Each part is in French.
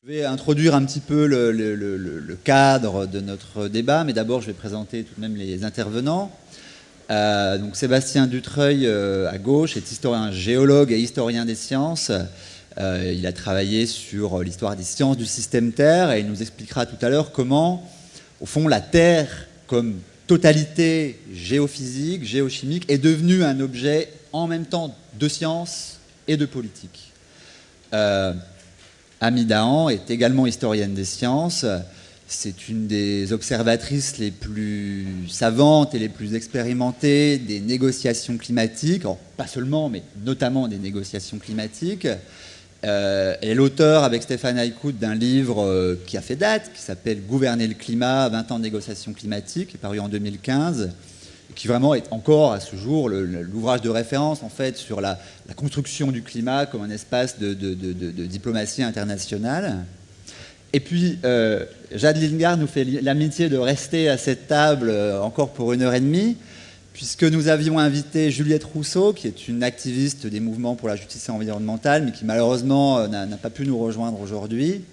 Je vais introduire un petit peu le cadre de notre débat, mais d'abord je vais présenter tout de même les intervenants. Donc Sébastien Dutreuil à gauche est historien géologue et historien des sciences. Il a travaillé sur l'histoire des sciences du système Terre et il nous expliquera tout à l'heure comment, au fond, la Terre comme totalité géophysique, géochimique est devenue un objet en même temps de science et de politique. Ami Dahan est également historienne des sciences. C'est une des observatrices les plus savantes et les plus expérimentées des négociations climatiques. Alors, pas seulement, mais notamment des négociations climatiques. Elle est l'auteur, avec Stéphane Aïkout, d'un livre qui a fait date, qui s'appelle « Gouverner le climat, 20 ans de négociations climatiques », qui est paru en 2015. Qui vraiment est encore à ce jour l'ouvrage de référence en fait sur la construction du climat comme un espace de diplomatie internationale. Et puis Jade Lingard nous fait l'amitié de rester à cette table encore pour 1h30, puisque nous avions invité Juliette Rousseau, qui est une activiste des mouvements pour la justice environnementale, mais qui malheureusement n'a pas pu nous rejoindre aujourd'hui.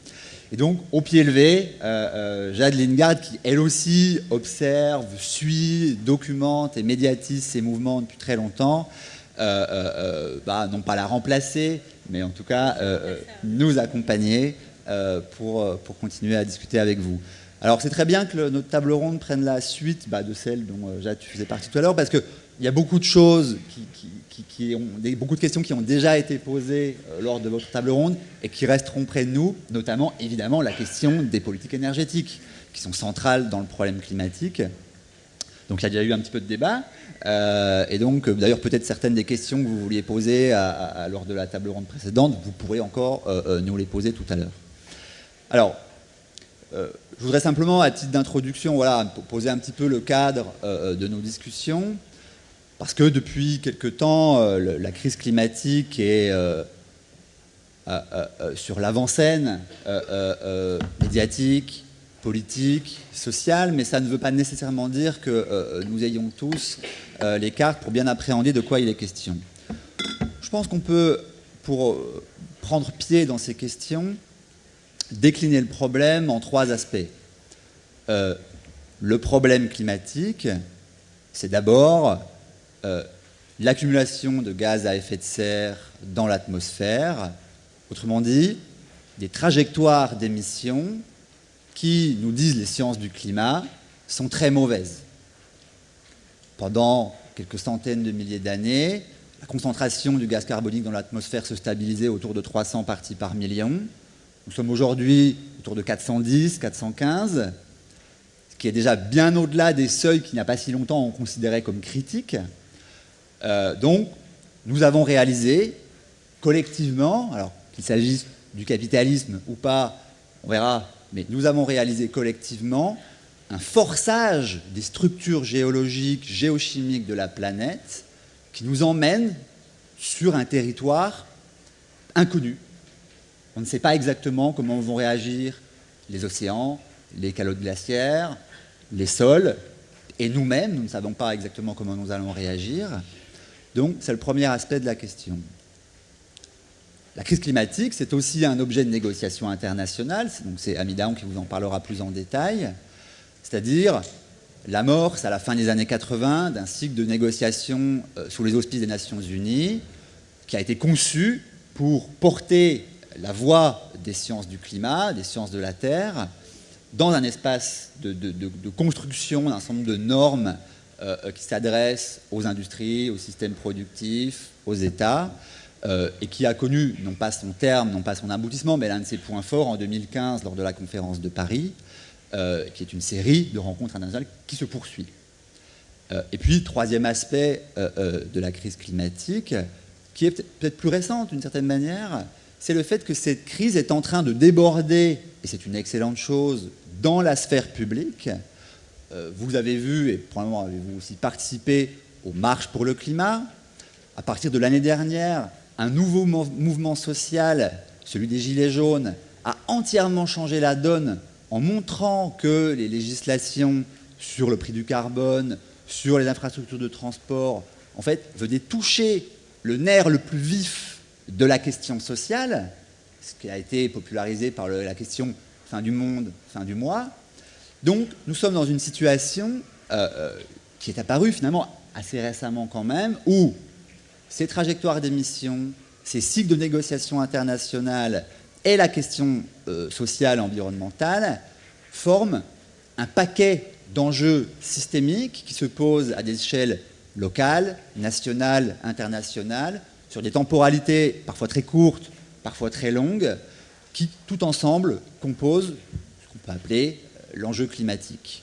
Et donc, au pied levé, Jade Lingard, qui elle aussi observe, suit, documente et médiatise ces mouvements depuis très longtemps, non pas la remplacer, mais en tout cas nous accompagner pour continuer à discuter avec vous. Alors c'est très bien que notre table ronde prenne la suite de celle dont Jade faisait partie tout à l'heure, parce qu'il y a beaucoup de choses beaucoup de questions qui ont déjà été posées lors de votre table ronde et qui resteront près de nous, notamment évidemment la question des politiques énergétiques qui sont centrales dans le problème climatique. Donc il y a déjà eu un petit peu de débat et donc d'ailleurs peut-être certaines des questions que vous vouliez poser lors de la table ronde précédente, vous pourrez encore nous les poser tout à l'heure. Alors, je voudrais simplement à titre d'introduction poser un petit peu le cadre de nos discussions. Parce que depuis quelque temps, la crise climatique est sur l'avant-scène médiatique, politique, sociale, mais ça ne veut pas nécessairement dire que nous ayons tous les cartes pour bien appréhender de quoi il est question. Je pense qu'on peut, pour prendre pied dans ces questions, décliner le problème en 3 aspects. Le problème climatique, c'est d'abord l'accumulation de gaz à effet de serre dans l'atmosphère, autrement dit, des trajectoires d'émissions qui, nous disent les sciences du climat, sont très mauvaises. Pendant quelques centaines de milliers d'années, la concentration du gaz carbonique dans l'atmosphère se stabilisait autour de 300 parties par million. Nous sommes aujourd'hui autour de 410, 415, ce qui est déjà bien au-delà des seuils qu'il n'y a pas si longtemps on considérait comme critiques. Donc, nous avons réalisé collectivement, alors qu'il s'agisse du capitalisme ou pas, on verra, mais nous avons réalisé collectivement un forçage des structures géologiques, géochimiques de la planète qui nous emmène sur un territoire inconnu. On ne sait pas exactement comment vont réagir les océans, les calottes glaciaires, les sols, et nous-mêmes, nous ne savons pas exactement comment nous allons réagir. Donc, c'est le premier aspect de la question. La crise climatique, c'est aussi un objet de négociation internationale. Donc, c'est Ami Dahan qui vous en parlera plus en détail. C'est-à-dire l'amorce, à la fin des années 80, d'un cycle de négociation sous les auspices des Nations Unies, qui a été conçu pour porter la voix des sciences du climat, des sciences de la Terre, dans un espace de construction d'un certain nombre de normes qui s'adresse aux industries, aux systèmes productifs, aux États, et qui a connu, non pas son terme, non pas son aboutissement, mais l'un de ses points forts en 2015 lors de la conférence de Paris, qui est une série de rencontres internationales qui se poursuit. Et puis, troisième aspect de la crise climatique, qui est peut-être plus récente d'une certaine manière, c'est le fait que cette crise est en train de déborder, et c'est une excellente chose, dans la sphère publique. Vous avez vu, et probablement avez-vous aussi participé aux marches pour le climat, à partir de l'année dernière, un nouveau mouvement social, celui des Gilets jaunes, a entièrement changé la donne en montrant que les législations sur le prix du carbone, sur les infrastructures de transport, en fait, venaient toucher le nerf le plus vif de la question sociale, ce qui a été popularisé par la question fin du monde, fin du mois. Donc, nous sommes dans une situation qui est apparue finalement assez récemment quand même, où ces trajectoires d'émissions, ces cycles de négociations internationales et la question sociale, environnementale forment un paquet d'enjeux systémiques qui se posent à des échelles locales, nationales, internationales, sur des temporalités parfois très courtes, parfois très longues, qui tout ensemble composent ce qu'on peut appeler l'enjeu climatique.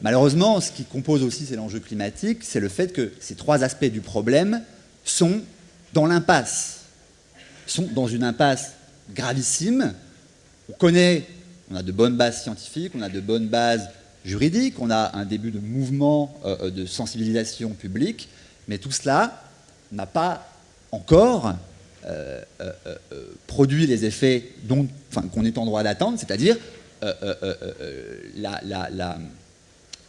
Malheureusement, ce qui compose aussi cet enjeu climatique, c'est le fait que ces trois aspects du problème sont dans l'impasse, sont dans une impasse gravissime. On a de bonnes bases scientifiques, on a de bonnes bases juridiques, on a un début de mouvement de sensibilisation publique, mais tout cela n'a pas encore produit les effets qu'on est en droit d'attendre, c'est-à-dire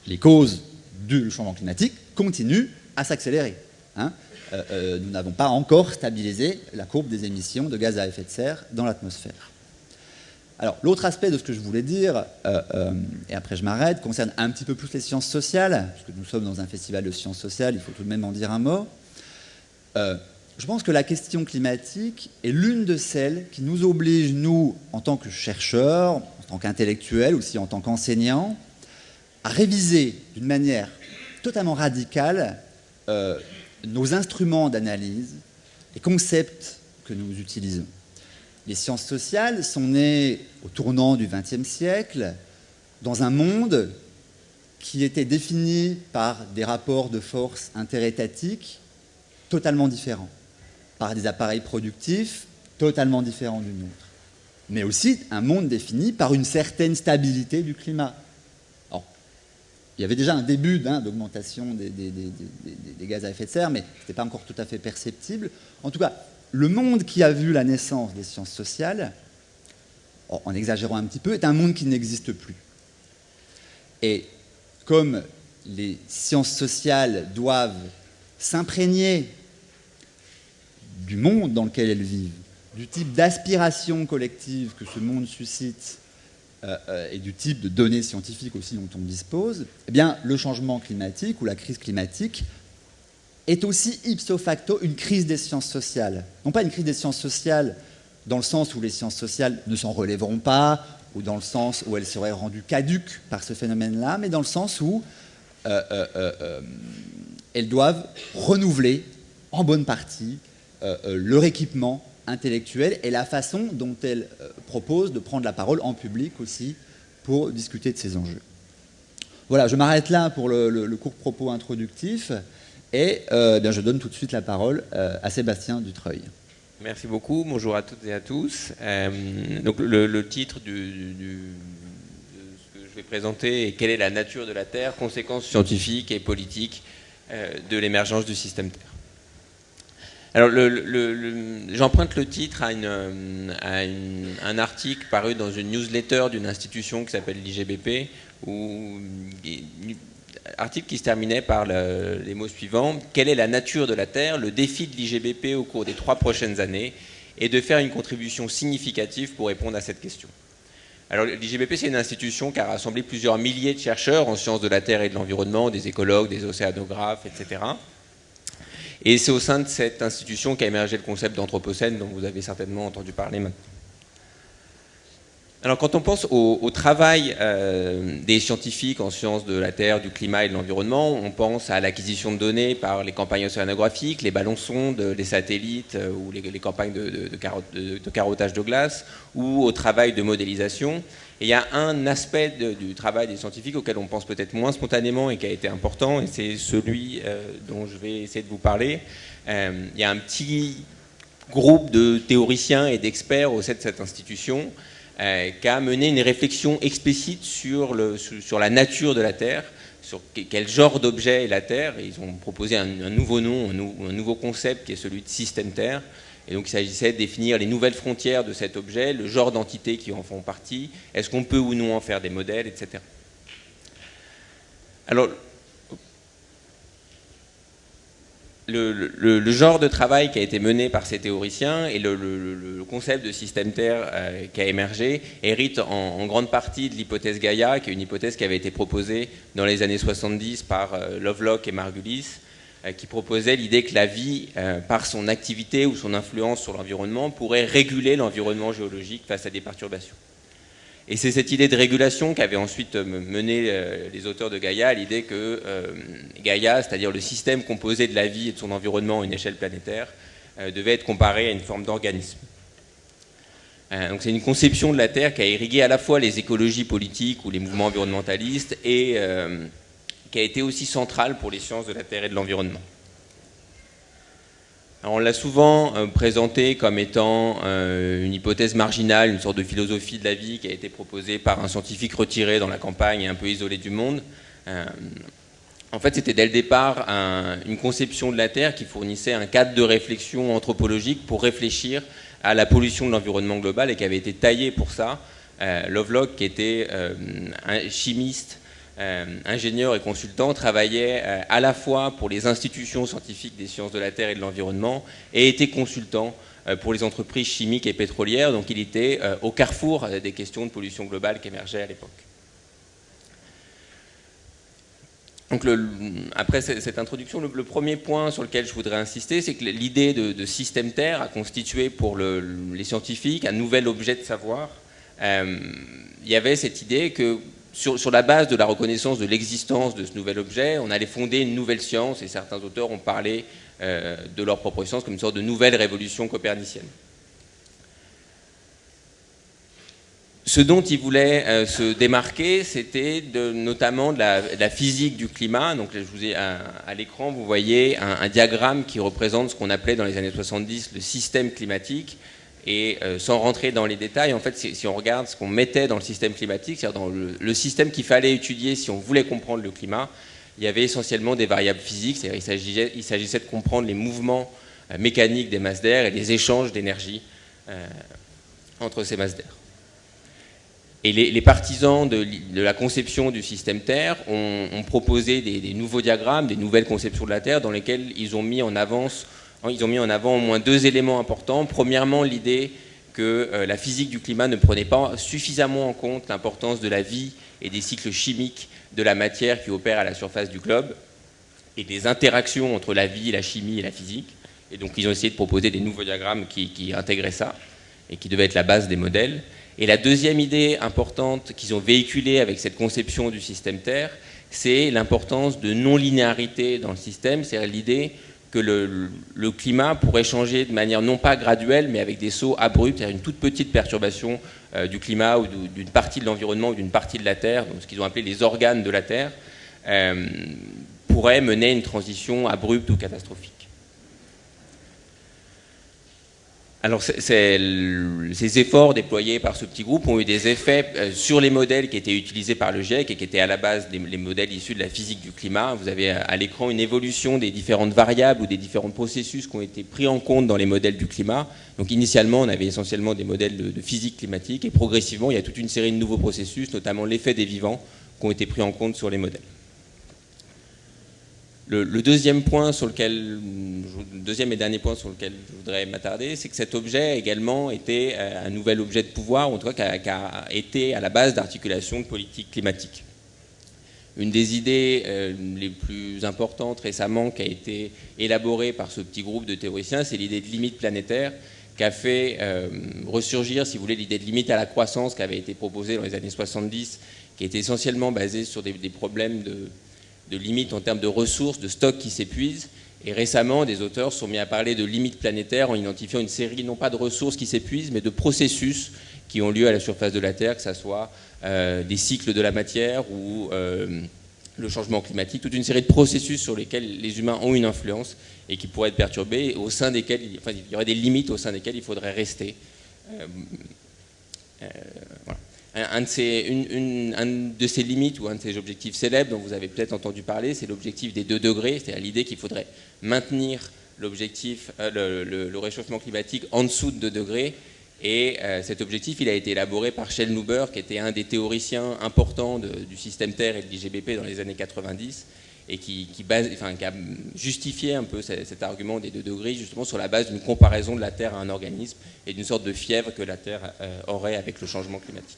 les causes du changement climatique continuent à s'accélérer. Nous n'avons pas encore stabilisé la courbe des émissions de gaz à effet de serre dans l'atmosphère. Alors, l'autre aspect de ce que je voulais dire, et après je m'arrête, concerne un petit peu plus les sciences sociales, puisque nous sommes dans un festival de sciences sociales, il faut tout de même en dire un mot. Je pense que la question climatique est l'une de celles qui nous oblige, nous, en tant que chercheurs, en tant qu'intellectuels, aussi en tant qu'enseignants, à réviser d'une manière totalement radicale nos instruments d'analyse, les concepts que nous utilisons. Les sciences sociales sont nées au tournant du XXe siècle dans un monde qui était défini par des rapports de force interétatiques totalement différents, par des appareils productifs totalement différents du nôtre, mais aussi un monde défini par une certaine stabilité du climat. Alors, il y avait déjà un début d'augmentation des gaz à effet de serre, mais ce n'était pas encore tout à fait perceptible. En tout cas, le monde qui a vu la naissance des sciences sociales, en exagérant un petit peu, est un monde qui n'existe plus. Et comme les sciences sociales doivent s'imprégner du monde dans lequel elles vivent, du type d'aspiration collective que ce monde suscite et du type de données scientifiques aussi dont on dispose, eh bien, le changement climatique ou la crise climatique est aussi ipso facto une crise des sciences sociales. Non pas une crise des sciences sociales dans le sens où les sciences sociales ne s'en relèveront pas, ou dans le sens où elles seraient rendues caduques par ce phénomène-là, mais dans le sens où elles doivent renouveler en bonne partie leur équipement intellectuel et la façon dont elles proposent de prendre la parole en public aussi pour discuter de ces enjeux. Voilà, je m'arrête là pour le court propos introductif. Et je donne tout de suite la parole à Sébastien Dutreuil. Merci beaucoup, bonjour à toutes et à tous. Donc le titre de ce que je vais présenter est « Quelle est la nature de la Terre? Conséquences scientifiques et politiques de l'émergence du système Terre ». Alors j'emprunte le titre à un article paru dans une newsletter d'une institution qui s'appelle l'IGBP, article qui se terminait par les mots suivants: quelle est la nature de la Terre? Le défi de l'IGBP au cours des 3 prochaines années est de faire une contribution significative pour répondre à cette question. Alors l'IGBP, c'est une institution qui a rassemblé plusieurs milliers de chercheurs en sciences de la Terre et de l'environnement, des écologues, des océanographes, etc. Et c'est au sein de cette institution qu'a émergé le concept d'anthropocène dont vous avez certainement entendu parler maintenant. Alors quand on pense au travail des scientifiques en sciences de la Terre, du climat et de l'environnement, on pense à l'acquisition de données par les campagnes océanographiques, les ballons-sondes, les satellites ou les campagnes de carottage de glace, ou au travail de modélisation. Et il y a un aspect du travail des scientifiques auquel on pense peut-être moins spontanément et qui a été important, et c'est celui dont je vais essayer de vous parler. Il y a un petit groupe de théoriciens et d'experts au sein de cette institution qui a mené une réflexion explicite sur la nature de la Terre, sur quel genre d'objet est la Terre, et ils ont proposé un nouveau nom, un nouveau concept qui est celui de système Terre. Et donc il s'agissait de définir les nouvelles frontières de cet objet, le genre d'entités qui en font partie, est-ce qu'on peut ou non en faire des modèles, etc. Alors, le genre de travail qui a été mené par ces théoriciens et le concept de système Terre qui a émergé hérite en grande partie de l'hypothèse Gaïa, qui est une hypothèse qui avait été proposée dans les années 70 par Lovelock et Margulis, qui proposait l'idée que la vie, par son activité ou son influence sur l'environnement, pourrait réguler l'environnement géologique face à des perturbations. Et c'est cette idée de régulation qu'avaient ensuite mené les auteurs de Gaïa à l'idée que Gaïa, c'est-à-dire le système composé de la vie et de son environnement à une échelle planétaire, devait être comparé à une forme d'organisme. Donc c'est une conception de la Terre qui a irrigué à la fois les écologies politiques ou les mouvements environnementalistes et qui a été aussi centrale pour les sciences de la Terre et de l'environnement. Alors on l'a souvent présenté comme étant une hypothèse marginale, une sorte de philosophie de la vie qui a été proposée par un scientifique retiré dans la campagne et un peu isolé du monde. En fait, c'était dès le départ une conception de la Terre qui fournissait un cadre de réflexion anthropologique pour réfléchir à la pollution de l'environnement global et qui avait été taillé pour ça. Lovelock, qui était un chimiste, ingénieur et consultant, travaillait à la fois pour les institutions scientifiques des sciences de la Terre et de l'environnement et était consultant pour les entreprises chimiques et pétrolières. Donc il était au carrefour des questions de pollution globale qui émergeaient à l'époque. Donc après cette introduction, le premier point sur lequel je voudrais insister, c'est que l'idée de système Terre a constitué pour les scientifiques un nouvel objet de savoir. Il y avait cette idée que sur la base de la reconnaissance de l'existence de ce nouvel objet, on allait fonder une nouvelle science, et certains auteurs ont parlé de leur propre science comme une sorte de nouvelle révolution copernicienne. Ce dont ils voulaient se démarquer, c'était notamment de la physique du climat. Donc, je vous ai à l'écran, vous voyez un diagramme qui représente ce qu'on appelait dans les années 70 le système climatique. Et sans rentrer dans les détails, en fait, si on regarde ce qu'on mettait dans le système climatique, c'est-à-dire dans le système qu'il fallait étudier si on voulait comprendre le climat, il y avait essentiellement des variables physiques, c'est-à-dire il s'agissait de comprendre les mouvements mécaniques des masses d'air et les échanges d'énergie entre ces masses d'air. Et les partisans de la conception du système Terre ont proposé des nouveaux diagrammes, des nouvelles conceptions de la Terre dans lesquelles ils ont mis en avant au moins deux éléments importants. Premièrement, l'idée que la physique du climat ne prenait pas suffisamment en compte l'importance de la vie et des cycles chimiques de la matière qui opèrent à la surface du globe et des interactions entre la vie, la chimie et la physique. Et donc ils ont essayé de proposer des nouveaux diagrammes qui intégraient ça et qui devaient être la base des modèles. Et la deuxième idée importante qu'ils ont véhiculée avec cette conception du système Terre, c'est l'importance de non-linéarité dans le système, c'est-à-dire l'idée que le climat pourrait changer de manière non pas graduelle, mais avec des sauts abrupts, c'est-à-dire une toute petite perturbation du climat ou d'une partie de l'environnement ou d'une partie de la Terre, donc ce qu'ils ont appelé les organes de la Terre, pourrait mener à une transition abrupte ou catastrophique. Alors ces efforts déployés par ce petit groupe ont eu des effets sur les modèles qui étaient utilisés par le GIEC et qui étaient à la base les modèles issus de la physique du climat. Vous avez à l'écran une évolution des différentes variables ou des différents processus qui ont été pris en compte dans les modèles du climat. Donc initialement, on avait essentiellement des modèles de physique climatique et progressivement, il y a toute une série de nouveaux processus, notamment l'effet des vivants, qui ont été pris en compte sur les modèles. Le deuxième et dernier point sur lequel je voudrais m'attarder, c'est que cet objet a également été un nouvel objet de pouvoir, ou en tout cas qui a été à la base d'articulation de politique climatique. Une des idées les plus importantes récemment qui a été élaborée par ce petit groupe de théoriciens, c'est l'idée de limite planétaire qui a fait ressurgir, si vous voulez, l'idée de limite à la croissance qui avait été proposée dans les années 70, qui était essentiellement basée sur des problèmes de limites en termes de ressources, de stocks qui s'épuisent. Et récemment, des auteurs se sont mis à parler de limites planétaires en identifiant une série, non pas de ressources qui s'épuisent, mais de processus qui ont lieu à la surface de la Terre, que ce soit des cycles de la matière ou le changement climatique, toute une série de processus sur lesquels les humains ont une influence et qui pourraient être perturbés, et au sein desquels il y aurait des limites au sein desquelles il faudrait rester. Voilà. un de ses limites ou un de ses objectifs célèbres dont vous avez peut-être entendu parler, c'est l'objectif des 2 degrés, c'est-à-dire l'idée qu'il faudrait maintenir l'objectif, le réchauffement climatique en dessous de 2 degrés. Et cet objectif, il a été élaboré par Shel Nuber, qui était un des théoriciens importants du système Terre et de l'IGBP dans les années 90, et qui a justifié un peu cet argument des 2 degrés, justement sur la base d'une comparaison de la Terre à un organisme et d'une sorte de fièvre que la Terre aurait avec le changement climatique.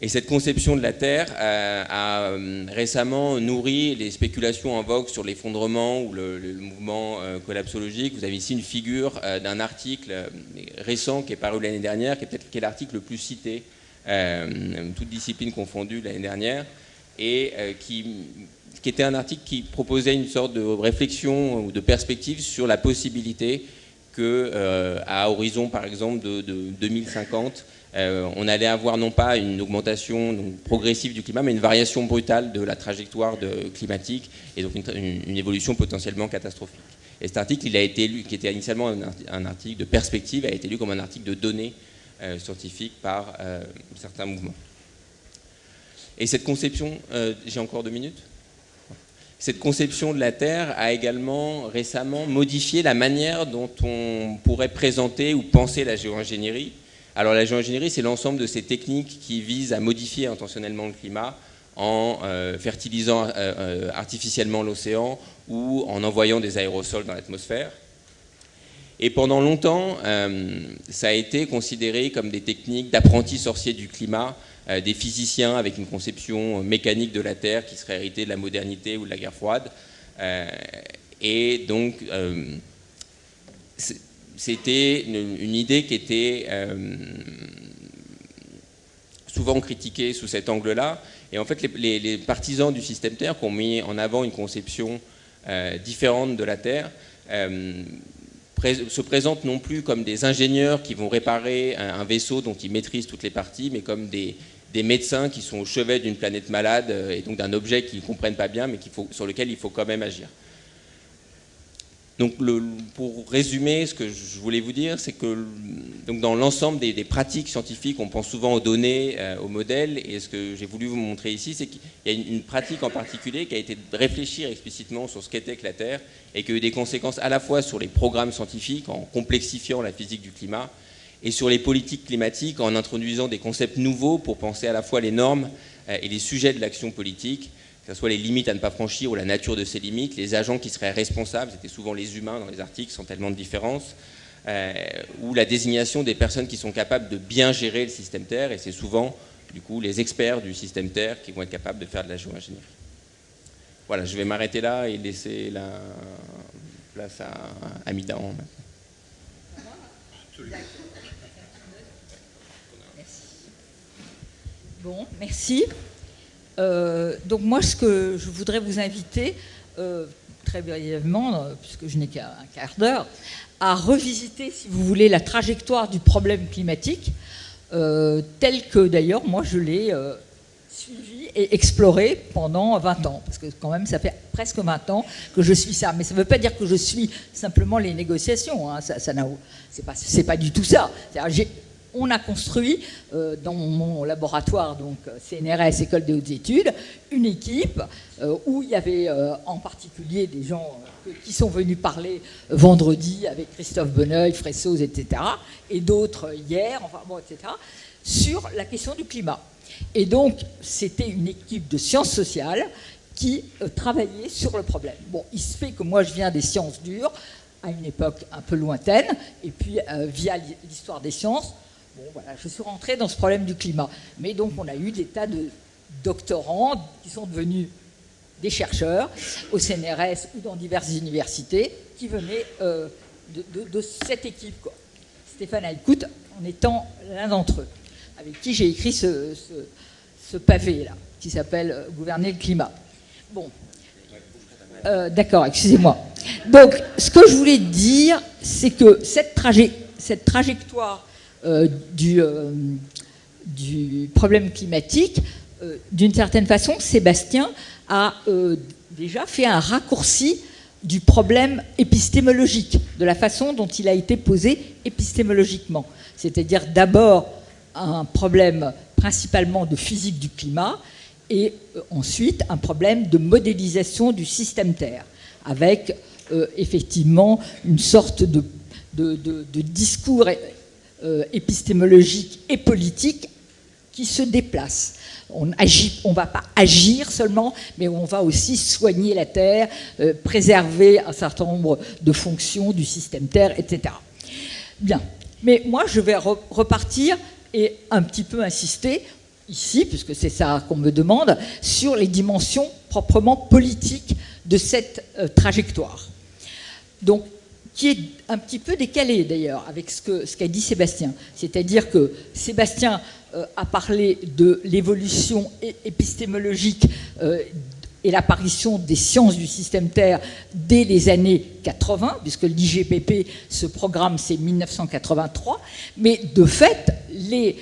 Et cette conception de la Terre a récemment nourri les spéculations en vogue sur l'effondrement ou le mouvement collapsologique. Vous avez ici une figure d'un article récent qui est paru l'année dernière, qui est l'article le plus cité, toutes disciplines confondues l'année dernière, et qui était un article qui proposait une sorte de réflexion ou de perspective sur la possibilité que, à horizon par exemple de 2050, on allait avoir non pas une augmentation progressive du climat, mais une variation brutale de la trajectoire climatique, et donc une évolution potentiellement catastrophique. Et cet article, il a été lu, qui était initialement un article de perspective, a été lu comme un article de données scientifiques par certains mouvements. Et cette conception, j'ai encore 2 minutes ? Cette conception de la Terre a également récemment modifié la manière dont on pourrait présenter ou penser la géo-ingénierie. Alors la géo-ingénierie, c'est l'ensemble de ces techniques qui visent à modifier intentionnellement le climat en fertilisant artificiellement l'océan ou en envoyant des aérosols dans l'atmosphère. Et pendant longtemps, ça a été considéré comme des techniques d'apprentis sorciers du climat, des physiciens avec une conception mécanique de la Terre qui serait héritée de la modernité ou de la guerre froide. Et donc, c'était une idée qui était souvent critiquée sous cet angle-là. Et en fait, les partisans du système Terre qui ont mis en avant une conception différente de la Terre se présentent non plus comme des ingénieurs qui vont réparer un vaisseau dont ils maîtrisent toutes les parties, mais comme des médecins qui sont au chevet d'une planète malade et donc d'un objet qu'ils ne comprennent pas bien, mais sur lequel il faut quand même agir. Donc, pour résumer, ce que je voulais vous dire, c'est que donc dans l'ensemble des pratiques scientifiques, on pense souvent aux données, aux modèles, et ce que j'ai voulu vous montrer ici, c'est qu'il y a une pratique en particulier qui a été de réfléchir explicitement sur ce qu'était que la Terre, et qui a eu des conséquences à la fois sur les programmes scientifiques, en complexifiant la physique du climat, et sur les politiques climatiques, en introduisant des concepts nouveaux pour penser à la fois les normes et les sujets de l'action politique, que ce soit les limites à ne pas franchir ou la nature de ces limites, les agents qui seraient responsables, c'était souvent les humains dans les articles, sans tellement de différence, ou la désignation des personnes qui sont capables de bien gérer le système Terre, et c'est souvent, du coup, les experts du système Terre qui vont être capables de faire de la géo-ingénierie. Voilà, je vais m'arrêter là et laisser la place à Amida. Bon, merci. Donc moi, ce que je voudrais vous inviter, très brièvement, puisque je n'ai qu'un quart d'heure, à revisiter, si vous voulez, la trajectoire du problème climatique, telle que d'ailleurs, moi, je l'ai suivi et exploré pendant 20 ans, parce que quand même, ça fait presque 20 ans que je suis ça. Mais ça ne veut pas dire que je suis simplement les négociations, hein. C'est pas du tout ça. On a construit dans mon laboratoire, donc CNRS, École des hautes études, une équipe où il y avait en particulier des gens qui sont venus parler vendredi avec Christophe Bonneuil, Fressoz, etc., et d'autres hier, enfin bon, etc., sur la question du climat. Et donc, c'était une équipe de sciences sociales qui travaillait sur le problème. Bon, il se fait que moi, je viens des sciences dures, à une époque un peu lointaine, et puis via l'histoire des sciences, bon, voilà, je suis rentrée dans ce problème du climat. Mais donc, on a eu des tas de doctorants qui sont devenus des chercheurs au CNRS ou dans diverses universités qui venaient de cette équipe, quoi. Stéphane Alcout en étant l'un d'entre eux, avec qui j'ai écrit ce pavé-là, qui s'appelle « Gouverner le climat ». Bon, d'accord, excusez-moi. Donc, ce que je voulais dire, c'est que cette trajectoire du problème climatique, d'une certaine façon, Sébastien a déjà fait un raccourci du problème épistémologique, de la façon dont il a été posé épistémologiquement. C'est-à-dire d'abord un problème principalement de physique du climat et ensuite un problème de modélisation du système Terre, avec effectivement une sorte de discours épistémologique et politique qui se déplace. On ne va pas agir seulement, mais on va aussi soigner la Terre, préserver un certain nombre de fonctions du système Terre, etc. Bien, mais moi je vais repartir et un petit peu insister ici, puisque c'est ça qu'on me demande, sur les dimensions proprement politiques de cette trajectoire. Donc, qui est un petit peu décalé d'ailleurs avec ce qu'a dit Sébastien. C'est-à-dire que Sébastien a parlé de l'évolution épistémologique et l'apparition des sciences du système Terre dès les années 80, puisque l'IGPP, ce programme, c'est 1983. Mais de fait, les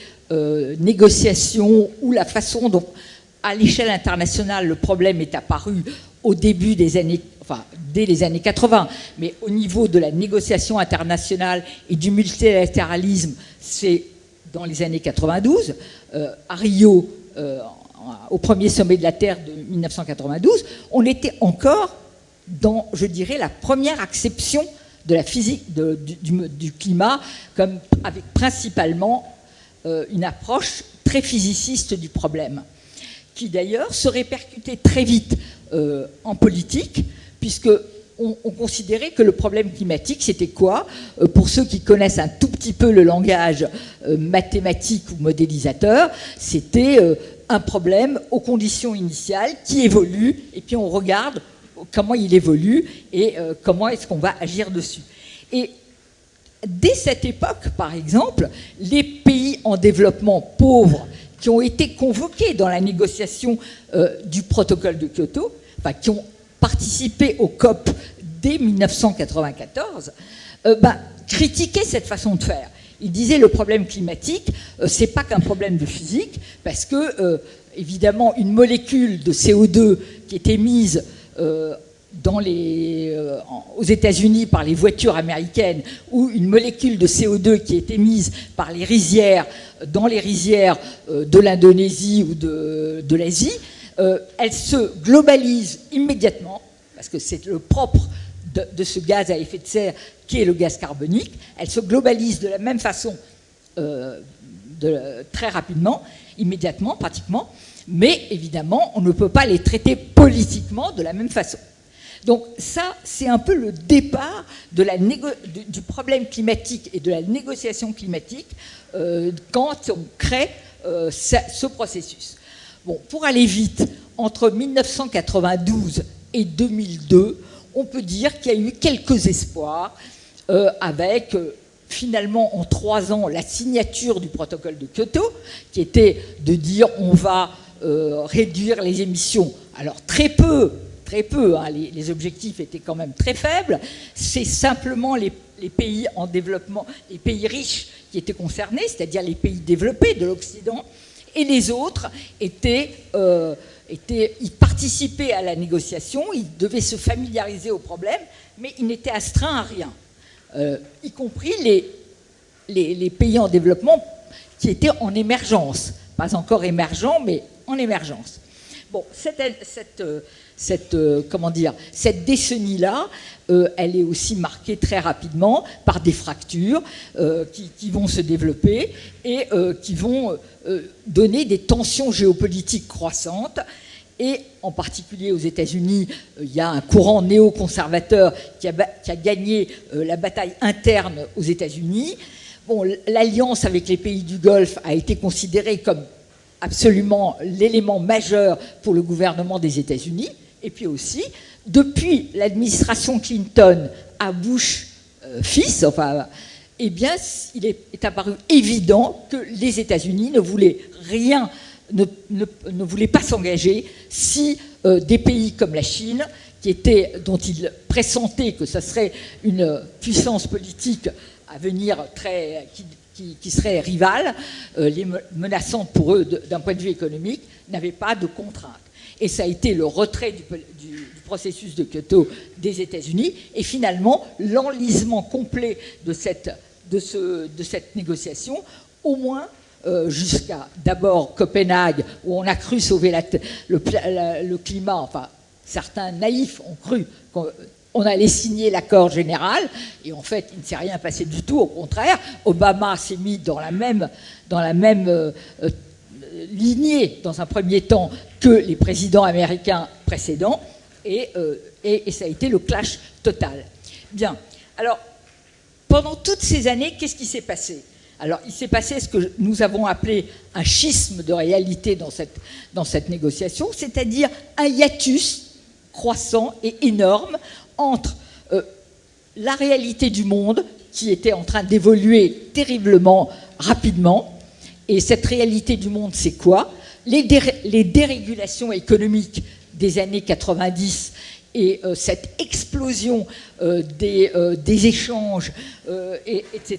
négociations ou la façon dont, à l'échelle internationale, le problème est apparu au début des années, enfin, dès les années 80, mais au niveau de la négociation internationale et du multilatéralisme, c'est dans les années 92, à Rio, au premier sommet de la Terre de 1992, on était encore dans, je dirais, la première acception de la physique du climat, comme avec principalement une approche très physiciste du problème, qui d'ailleurs se répercutait très vite en politique, puisque on considérait que le problème climatique, c'était quoi? Pour ceux qui connaissent un tout petit peu le langage mathématique ou modélisateur, c'était un problème aux conditions initiales qui évolue, et puis on regarde comment il évolue et comment est-ce qu'on va agir dessus. Et dès cette époque, par exemple, les pays en développement pauvres qui ont été convoqués dans la négociation du protocole de Kyoto, enfin, qui ont participé au COP dès 1994, critiquaient cette façon de faire. Ils disaient le problème climatique, c'est pas qu'un problème de physique, parce que évidemment une molécule de CO2 qui est émise aux États-Unis par les voitures américaines, ou une molécule de CO2 qui est émise par les rizières, dans les rizières de l'Indonésie ou de l'Asie, elle se globalise immédiatement, parce que c'est le propre de ce gaz à effet de serre qui est le gaz carbonique. Elle se globalise de la même façon très rapidement, immédiatement pratiquement, mais évidemment on ne peut pas les traiter politiquement de la même façon. Donc ça, c'est un peu le départ du problème climatique et de la négociation climatique quand on crée ce processus. Bon, pour aller vite, entre 1992 et 2002, on peut dire qu'il y a eu quelques espoirs avec finalement en 3 ans la signature du protocole de Kyoto, qui était de dire on va réduire les émissions. Alors très peu, hein, les objectifs étaient quand même très faibles. C'est simplement les pays en développement, les pays riches qui étaient concernés, c'est-à-dire les pays développés de l'Occident, et les autres ils participaient à la négociation, ils devaient se familiariser au problème, mais ils n'étaient astreints à rien, y compris les pays en développement qui étaient en émergence, pas encore émergents, mais en émergence. Bon, cette décennie-là, elle est aussi marquée très rapidement par des fractures qui vont se développer et qui vont donner des tensions géopolitiques croissantes. Et en particulier aux États-Unis, il y a un courant néoconservateur qui a gagné la bataille interne aux États-Unis. Bon, l'alliance avec les pays du Golfe a été considérée comme absolument l'élément majeur pour le gouvernement des États-Unis. Et puis aussi, depuis l'administration Clinton à Bush fils, eh bien, il est apparu évident que les États-Unis ne voulaient rien, ne voulaient pas s'engager si des pays comme la Chine, dont ils pressentaient que ce serait une puissance politique à venir qui serait rivale, menaçante pour eux d'un point de vue économique, n'avaient pas de contraintes. Et ça a été le retrait du processus de Kyoto des États-Unis et finalement l'enlisement complet de cette négociation, au moins jusqu'à d'abord Copenhague, où on a cru sauver le climat, enfin certains naïfs ont cru qu'on allait signer l'accord général, et en fait il ne s'est rien passé du tout, au contraire, Obama s'est mis dans la même lignée dans un premier temps que les présidents américains précédents, et ça a été le clash total. Bien, alors pendant toutes ces années, qu'est-ce qui s'est passé ? Alors, il s'est passé ce que nous avons appelé un schisme de réalité dans cette négociation, c'est-à-dire un hiatus croissant et énorme entre la réalité du monde, qui était en train d'évoluer terriblement rapidement. Et cette réalité du monde, c'est quoi ? Les dérégulations économiques des années 90 et cette explosion des échanges, etc.,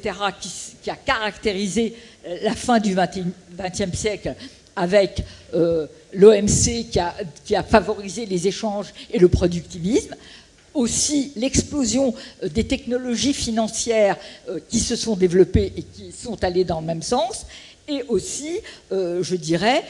qui a caractérisé la fin du XXe siècle avec l'OMC qui a favorisé les échanges et le productivisme. Aussi l'explosion des technologies financières qui se sont développées et qui sont allées dans le même sens, et aussi, je dirais,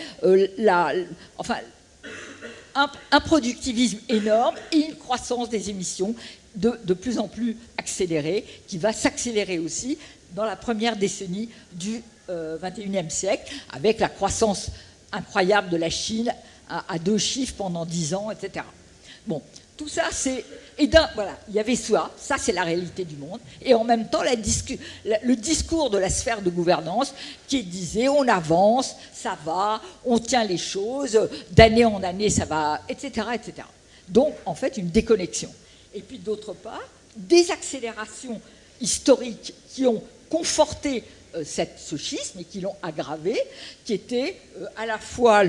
un productivisme énorme et une croissance des émissions de plus en plus accélérée, qui va s'accélérer aussi dans la première décennie du XXIe siècle, avec la croissance incroyable de la Chine à 2 chiffres pendant 10 ans, etc. Bon, tout ça, c'est... Et voilà, il y avait ça c'est la réalité du monde, et en même temps le discours de la sphère de gouvernance qui disait on avance, ça va, on tient les choses, d'année en année ça va, etc., etc. Donc en fait une déconnexion. Et puis d'autre part, des accélérations historiques qui ont conforté ce schisme et qui l'ont aggravé, qui était à la fois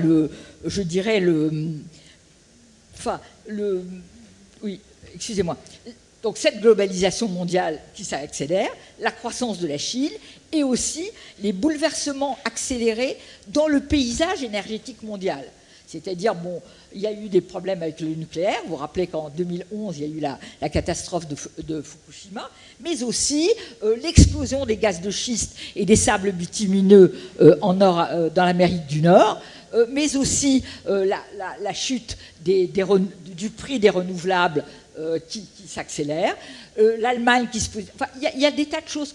donc cette globalisation mondiale qui s'accélère, la croissance de la Chine et aussi les bouleversements accélérés dans le paysage énergétique mondial. C'est-à-dire, bon, il y a eu des problèmes avec le nucléaire, vous vous rappelez qu'en 2011, il y a eu la catastrophe de Fukushima, mais aussi l'explosion des gaz de schiste et des sables bitumineux dans l'Amérique du Nord, mais aussi la chute du prix des renouvelables qui s'accélère, l'Allemagne qui se pose... Enfin, il y a des tas de choses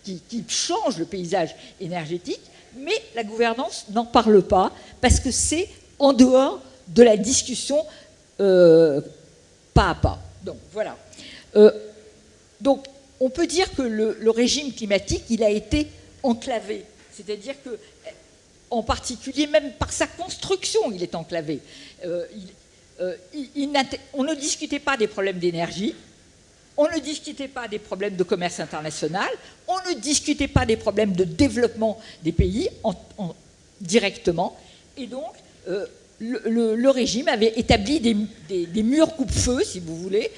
qui changent le paysage énergétique, mais la gouvernance n'en parle pas, parce que c'est en dehors de la discussion pas à pas. Donc, voilà. Donc, on peut dire que le régime climatique, il a été enclavé. C'est-à-dire que, en particulier, même par sa construction, il est enclavé. On ne discutait pas des problèmes d'énergie, on ne discutait pas des problèmes de commerce international, on ne discutait pas des problèmes de développement des pays directement, et donc le régime avait établi des murs coupe-feu, si vous voulez,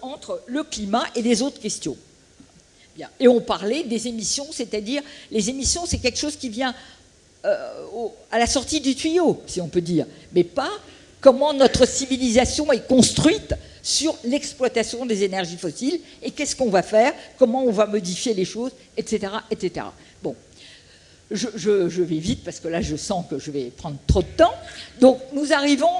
entre le climat et les autres questions. Bien. Et on parlait des émissions, c'est-à-dire les émissions, c'est quelque chose qui vient à la sortie du tuyau, si on peut dire, mais pas comment notre civilisation est construite sur l'exploitation des énergies fossiles et qu'est-ce qu'on va faire, comment on va modifier les choses, etc., etc. Bon, je vais vite parce que là je sens que je vais prendre trop de temps. Donc nous arrivons,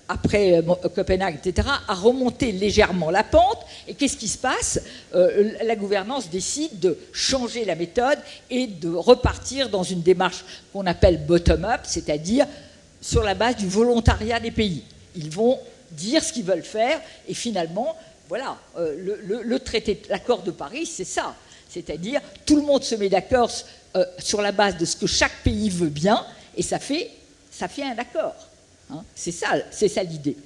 après Copenhague, etc., à remonter légèrement la pente. Et qu'est-ce qui se passe ? La gouvernance décide de changer la méthode et de repartir dans une démarche qu'on appelle bottom-up, c'est-à-dire sur la base du volontariat des pays. Ils vont dire ce qu'ils veulent faire, et finalement, voilà, l'accord de Paris, c'est ça. C'est-à-dire, tout le monde se met d'accord sur la base de ce que chaque pays veut bien, et ça fait un accord. Hein. C'est ça l'idée.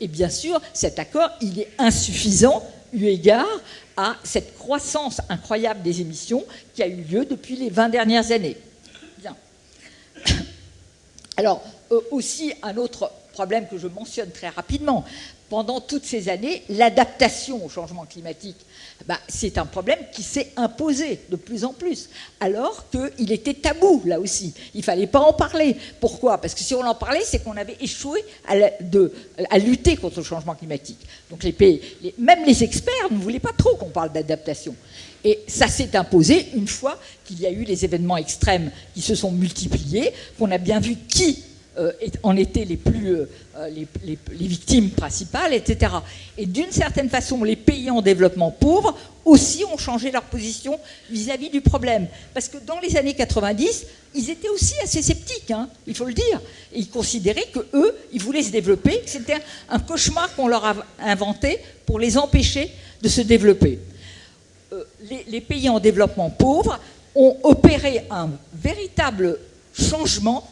Et bien sûr, cet accord, il est insuffisant eu égard à cette croissance incroyable des émissions qui a eu lieu depuis les 20 dernières années. Bien. Alors, aussi, un autre problème que je mentionne très rapidement, pendant toutes ces années, l'adaptation au changement climatique, c'est un problème qui s'est imposé de plus en plus, alors qu'il était tabou, là aussi. Il ne fallait pas en parler. Pourquoi? Parce que si on en parlait, c'est qu'on avait échoué à lutter contre le changement climatique. Donc même les experts ne voulaient pas trop qu'on parle d'adaptation. Et ça s'est imposé une fois qu'il y a eu les événements extrêmes qui se sont multipliés, qu'on a bien vu qui en étaient les victimes principales, etc. Et d'une certaine façon, les pays en développement pauvre aussi ont changé leur position vis-à-vis du problème. Parce que dans les années 90, ils étaient aussi assez sceptiques, hein, il faut le dire. Et ils considéraient qu'eux, ils voulaient se développer, que c'était un cauchemar qu'on leur a inventé pour les empêcher de se développer. Les pays en développement pauvre ont opéré un véritable changement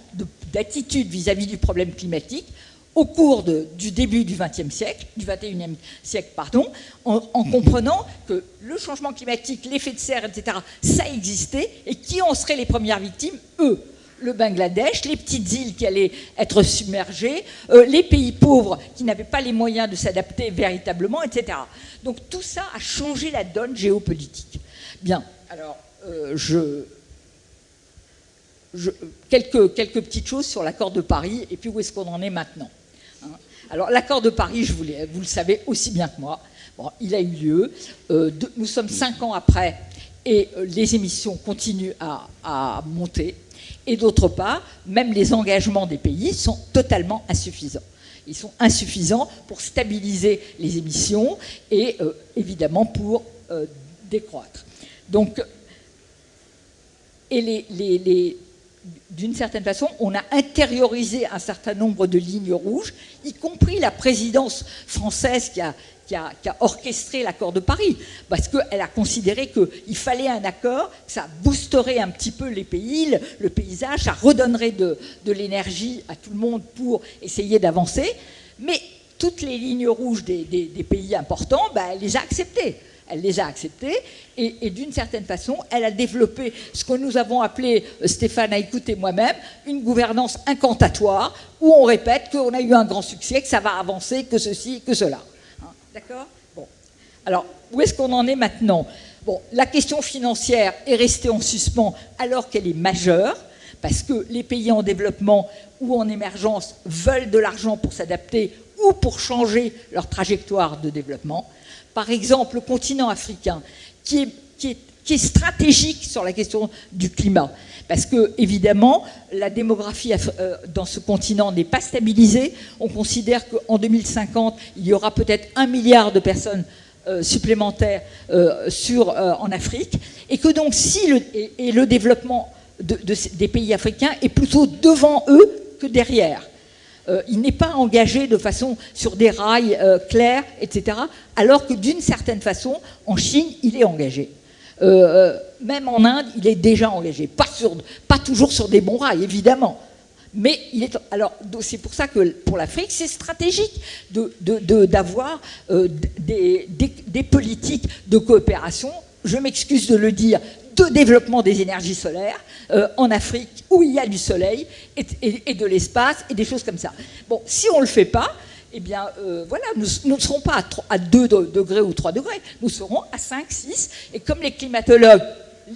d'attitude vis-à-vis du problème climatique au cours du début du XXe siècle, du XXIe siècle, en comprenant que le changement climatique, l'effet de serre, etc., ça existait, et qui en seraient les premières victimes? Eux. Le Bangladesh, les petites îles qui allaient être submergées, les pays pauvres qui n'avaient pas les moyens de s'adapter véritablement, etc. Donc tout ça a changé la donne géopolitique. Bien, alors quelques petites choses sur l'accord de Paris et puis où est-ce qu'on en est maintenant. Hein. Alors l'accord de Paris, vous le savez aussi bien que moi, bon, il a eu lieu, nous sommes 5 ans après et les émissions continuent à monter. Et d'autre part, même les engagements des pays sont totalement insuffisants. Ils sont insuffisants pour stabiliser les émissions et évidemment pour décroître. Donc, d'une certaine façon, on a intériorisé un certain nombre de lignes rouges, y compris la présidence française qui a orchestré l'accord de Paris, parce qu'elle a considéré qu'il fallait un accord, ça boosterait un petit peu les pays, le paysage, ça redonnerait de l'énergie à tout le monde pour essayer d'avancer, mais toutes les lignes rouges des pays importants, elle les a acceptées. Elle les a acceptées et d'une certaine façon, elle a développé ce que nous avons appelé, Stéphane Aïkout et moi-même, une gouvernance incantatoire où on répète qu'on a eu un grand succès, que ça va avancer, que ceci, que cela. Hein, d'accord ? Bon. Alors, où est-ce qu'on en est maintenant ? Bon, la question financière est restée en suspens alors qu'elle est majeure, parce que les pays en développement ou en émergence veulent de l'argent pour s'adapter ou pour changer leur trajectoire de développement. Par exemple, le continent africain, qui est stratégique sur la question du climat. Parce que, évidemment, la démographie dans ce continent n'est pas stabilisée. On considère qu'en 2050, il y aura peut-être 1 milliard de personnes supplémentaires en Afrique. Et que donc, le développement des pays africains est plutôt devant eux que derrière. Il n'est pas engagé de façon sur des rails clairs, etc., alors que d'une certaine façon, en Chine, il est engagé. Même en Inde, il est déjà engagé. Pas toujours sur des bons rails, évidemment. Mais alors, c'est pour ça que pour l'Afrique, c'est stratégique d'avoir des politiques de coopération, je m'excuse de le dire, de développement des énergies solaires en Afrique où il y a du soleil et de l'espace et des choses comme ça. Bon, si on ne le fait pas, eh bien, voilà, nous ne serons pas à 2 degrés ou 3 degrés, nous serons à 5, 6, et comme les climatologues,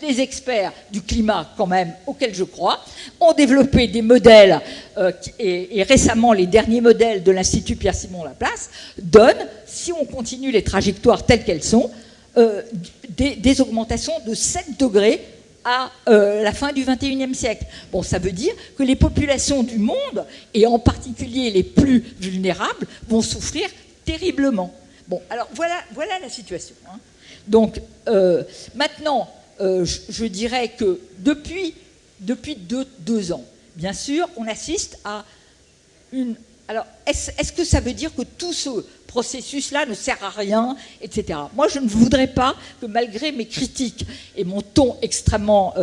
les experts du climat, quand même, auxquels je crois, ont développé des modèles, et récemment, les derniers modèles de l'Institut Pierre-Simon Laplace donnent, si on continue les trajectoires telles qu'elles sont, des augmentations de 7 degrés à la fin du XXIe siècle. Bon, ça veut dire que les populations du monde, et en particulier les plus vulnérables, vont souffrir terriblement. Bon, alors voilà la situation. Hein. Donc, maintenant, je dirais que depuis 2 ans, bien sûr, on assiste à une... Alors, est-ce que ça veut dire que tout ce processus-là ne sert à rien, etc. Moi, je ne voudrais pas que, malgré mes critiques et mon ton extrêmement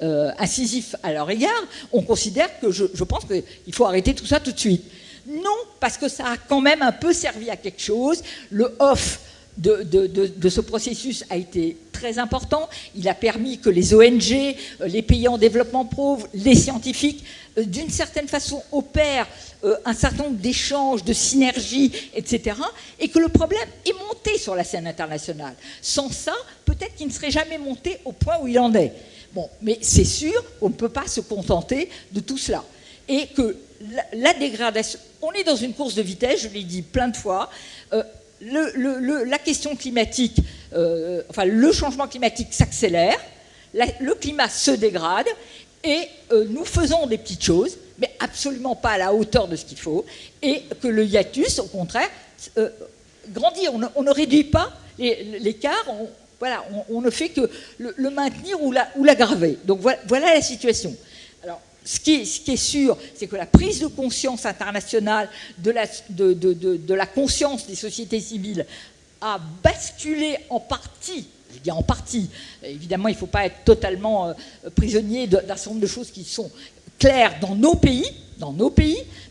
incisif à leur égard, on considère que je pense qu'il faut arrêter tout ça tout de suite. Non, parce que ça a quand même un peu servi à quelque chose. Le off de ce processus a été très important. Il a permis que les ONG, les pays en développement pauvre, les scientifiques, d'une certaine façon, opèrent un certain nombre d'échanges, de synergies, etc. Et que le problème est monté sur la scène internationale. Sans ça, peut-être qu'il ne serait jamais monté au point où il en est. Bon, mais c'est sûr qu'on ne peut pas se contenter de tout cela. Et que la dégradation... On est dans une course de vitesse, je l'ai dit plein de fois. La question climatique, le changement climatique s'accélère, le climat se dégrade, et nous faisons des petites choses, mais absolument pas à la hauteur de ce qu'il faut, et que le hiatus, au contraire, grandit. On ne réduit pas l'écart, on ne fait que le maintenir ou l'aggraver. Donc voilà la situation. Alors, ce qui est sûr, c'est que la prise de conscience internationale de la conscience des sociétés civiles a basculé en partie. Je dis en partie. Évidemment, il ne faut pas être totalement prisonnier d'un certain nombre de choses qui sont claires dans nos pays,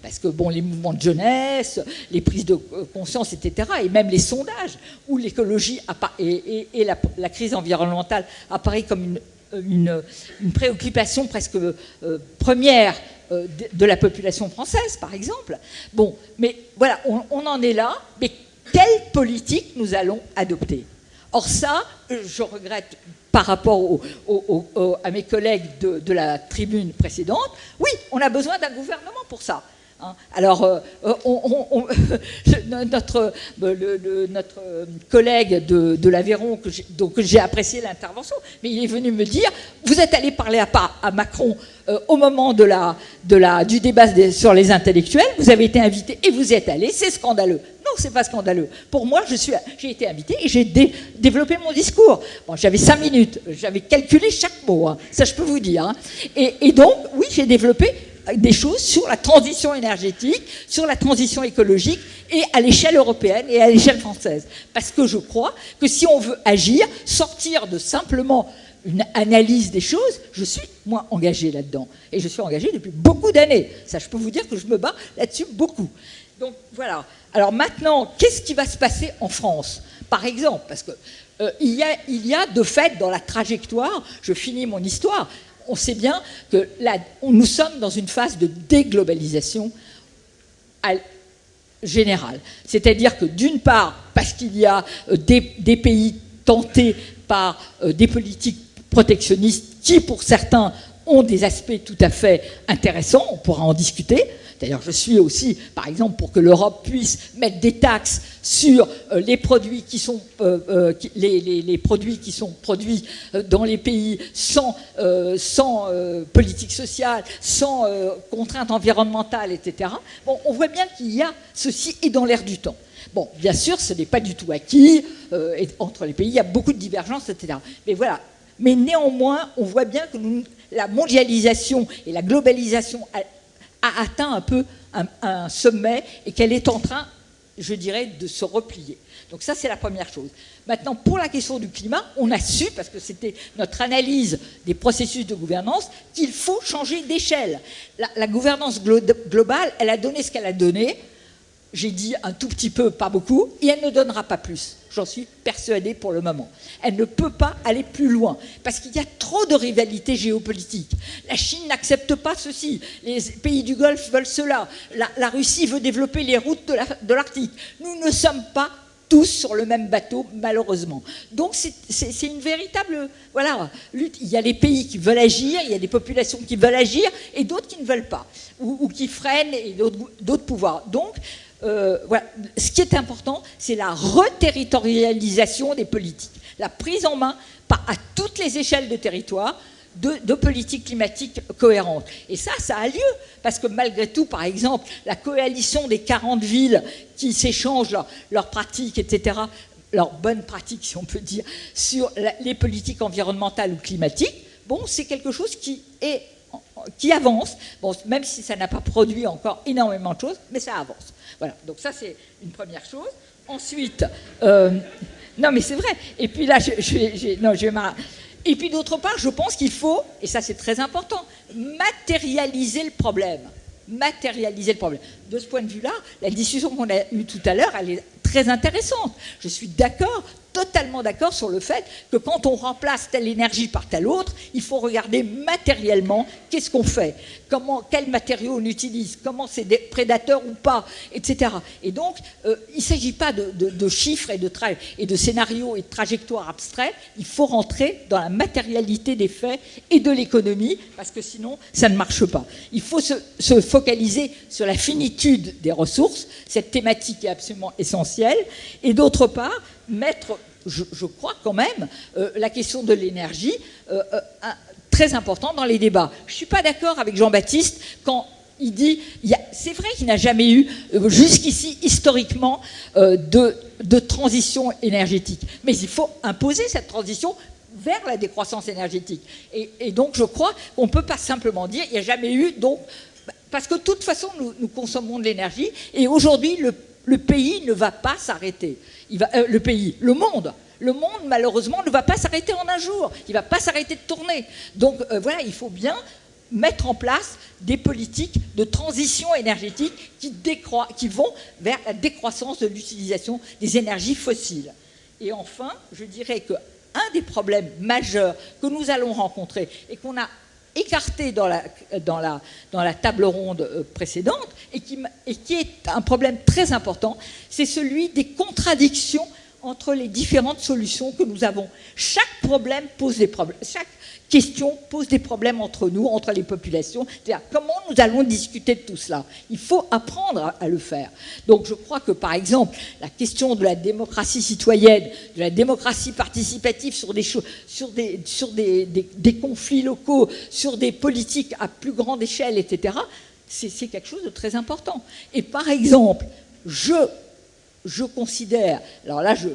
parce que les mouvements de jeunesse, les prises de conscience, etc., et même les sondages, où l'écologie et la crise environnementale apparaît comme une préoccupation presque première de la population française, par exemple. Bon, mais voilà, on en est là, mais quelle politique nous allons adopter ? Or ça, je regrette par rapport à mes collègues de la tribune précédente, oui, on a besoin d'un gouvernement pour ça. Alors, notre collègue de l'Aveyron, que j'ai apprécié l'intervention, mais il est venu me dire, vous êtes allé parler à Macron au moment du débat sur les intellectuels, vous avez été invité et vous y êtes allé, c'est scandaleux. Non, c'est pas scandaleux. Pour moi, j'ai été invité et j'ai développé mon discours. Bon, j'avais 5 minutes, j'avais calculé chaque mot, ça je peux vous dire. Et donc, oui, j'ai développé des choses sur la transition énergétique, sur la transition écologique, et à l'échelle européenne et à l'échelle française. Parce que je crois que si on veut agir, sortir de simplement une analyse des choses, je suis, moi, engagée là-dedans. Et je suis engagée depuis beaucoup d'années. Ça, je peux vous dire que je me bats là-dessus beaucoup. Donc, voilà. Alors maintenant, qu'est-ce qui va se passer en France ? Par exemple, parce que il y a de fait dans la trajectoire, je finis mon histoire, on sait bien que nous sommes dans une phase de déglobalisation générale. C'est-à-dire que d'une part, parce qu'il y a des pays tentés par des politiques protectionnistes qui, pour certains, ont des aspects tout à fait intéressants, on pourra en discuter. D'ailleurs, je suis aussi, par exemple, pour que l'Europe puisse mettre des taxes sur les produits qui sont les produits qui sont produits dans les pays sans politique sociale, sans contraintes environnementales, etc. Bon, on voit bien qu'il y a ceci est dans l'air du temps. Bon, bien sûr, ce n'est pas du tout acquis. Et entre les pays, il y a beaucoup de divergences, etc. Mais voilà. Mais néanmoins, on voit bien que la mondialisation et la globalisation a atteint un peu un sommet et qu'elle est en train, je dirais, de se replier. Donc ça, c'est la première chose. Maintenant, pour la question du climat, on a su, parce que c'était notre analyse des processus de gouvernance, qu'il faut changer d'échelle. La gouvernance globale, elle a donné ce qu'elle a donné. J'ai dit un tout petit peu, pas beaucoup, et elle ne donnera pas plus. J'en suis persuadée pour le moment. Elle ne peut pas aller plus loin, parce qu'il y a trop de rivalités géopolitiques. La Chine n'accepte pas ceci, les pays du Golfe veulent cela, la Russie veut développer les routes de l'Arctique. Nous ne sommes pas tous sur le même bateau, malheureusement. Donc c'est une véritable lutte. Il y a les pays qui veulent agir, il y a des populations qui veulent agir, et d'autres qui ne veulent pas, ou qui freinent, et d'autres pouvoirs. Donc, ce qui est important, c'est la reterritorialisation des politiques, la prise en main à toutes les échelles de territoire de politiques climatiques cohérentes. Et ça a lieu, parce que malgré tout, par exemple, la coalition des 40 villes qui s'échangent leurs pratiques, etc., leurs bonnes pratiques, si on peut dire, sur les politiques environnementales ou climatiques, bon, c'est quelque chose qui avance, bon, même si ça n'a pas produit encore énormément de choses, mais ça avance. Voilà, donc ça c'est une première chose. Ensuite, non mais c'est vrai, et puis là, et puis d'autre part, je pense qu'il faut, et ça c'est très important, matérialiser le problème. matérialiser le problème. De ce point de vue-là, la discussion qu'on a eue tout à l'heure, elle est très intéressante. Je suis d'accord, totalement d'accord sur le fait que quand on remplace telle énergie par telle autre, il faut regarder matériellement qu'est-ce qu'on fait, quels matériaux on utilise, comment c'est des prédateurs ou pas, etc. Et donc, il ne s'agit pas de chiffres et de scénarios et de trajectoires abstraites, il faut rentrer dans la matérialité des faits et de l'économie, parce que sinon, ça ne marche pas. Il faut se focaliser sur la finitude des ressources, cette thématique est absolument essentielle, et d'autre part, mettre, je crois quand même, la question de l'énergie très importante dans les débats. Je ne suis pas d'accord avec Jean-Baptiste quand il dit, c'est vrai qu'il n'a jamais eu jusqu'ici historiquement de transition énergétique, mais il faut imposer cette transition vers la décroissance énergétique. Et donc je crois qu'on ne peut pas simplement dire, il n'y a jamais eu, donc, parce que de toute façon nous consommons de l'énergie, et aujourd'hui le pays ne va pas s'arrêter. Le monde, malheureusement, ne va pas s'arrêter en un jour. Il ne va pas s'arrêter de tourner. Donc, voilà, il faut bien mettre en place des politiques de transition énergétique qui vont vers la décroissance de l'utilisation des énergies fossiles. Et enfin, je dirais qu'un des problèmes majeurs que nous allons rencontrer et qu'on a écarté dans la table ronde précédente et qui est un problème très important, c'est celui des contradictions entre les différentes solutions que nous avons. Chaque problème pose des problèmes, chaque question pose des problèmes entre nous, entre les populations. C'est-à-dire, comment nous allons discuter de tout cela? Il faut apprendre à le faire. Donc je crois que, par exemple, la question de la démocratie citoyenne, de la démocratie participative sur des conflits locaux, sur des politiques à plus grande échelle, etc., c'est quelque chose de très important. Et par exemple, je considère, alors là je